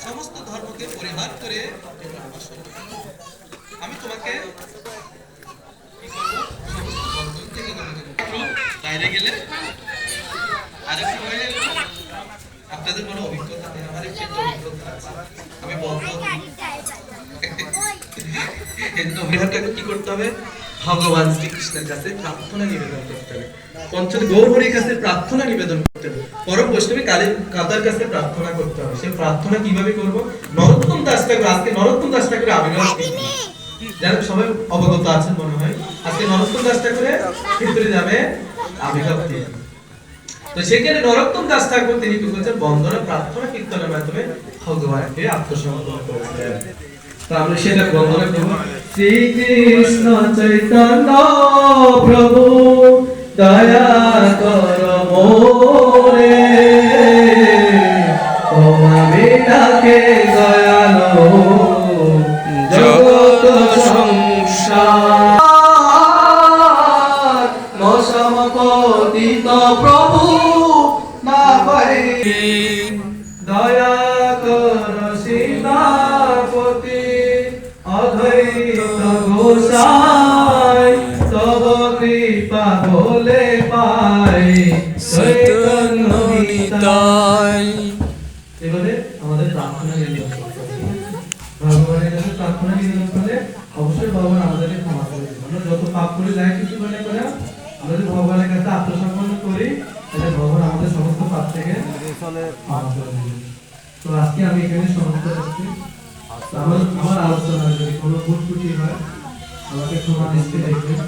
সমস্ত ধর্মকে পরিহার করে আমি তোমাকে বাইরে গেলে আরেকটু বাইরে আপনাদের কোনো অভিজ্ঞতা নেই, আমার একটু অভিজ্ঞতা আছে। আমি বলবো অভিজ্ঞতাকে কি করতে হবে? ভগবান শ্রীকৃষ্ণের কাছে প্রার্থনা নিবেদন করতে হবে, পঞ্চম গৌরহরির কাছে প্রার্থনা নিবেদন করতে হবে, পরম বৈষ্ণবী কাতার কাছে প্রার্থনা করতে হবে। সে প্রার্থনা কিভাবে করবো? নরোত্তম দাস ঠাকুর, আজকে নরোত্তম দাস ঠাকুরের আবির্ভাব তিথি, যারা সবাই অবগত আছেন মনে হয়। আজকে নরোত্তম দাস ঠাকুরের ভিতরে যাবে আবির্ভাব তিথি। তো সেখানে নরোত্তম দাস ঠাকুর তিনি কি করছেন? বন্দনা প্রার্থনা কীর্তনের মাধ্যমে ভগবানকে আত্মসমর্পণ করেছেন। তো আমরা সেটা বন্দনা করব। শ্রীকৃষ্ণ চৈতন্য প্রভু দয়া কর মোরে, তোমারে ডাকে দয়ালো জগৎ সংসার মসমপতিত প্রভু না পাই, দয়া কর সীতাপতি অদ্বৈত গোসাই, তব কৃপা বলে পাই চৈতন্য নিতাই। এবারে আমাদের প্রার্থনা নিবেদন করতে হবে। ভগবানের কাছে প্রার্থনা নিবেদন করলে অবশ্যই ভগবান আমাদেরকে ক্ষমা করে দেবেন। আমরা যত পাপ করে যাই কিছু মনে করে আমরা যদি ভগবানের কাছে আত্মসমর্পণ করি, তাহলে ভগবান আমাদের সমস্ত পাপ থেকে ক্ষমা করে দেবেন। তো আজকে আমি এখানে সমাপ্ত করছি। আমার আলোচনা যদি কোনো ভুল ত্রুটি হয় আমাকে ক্ষমা দৃষ্টি দেখবেন।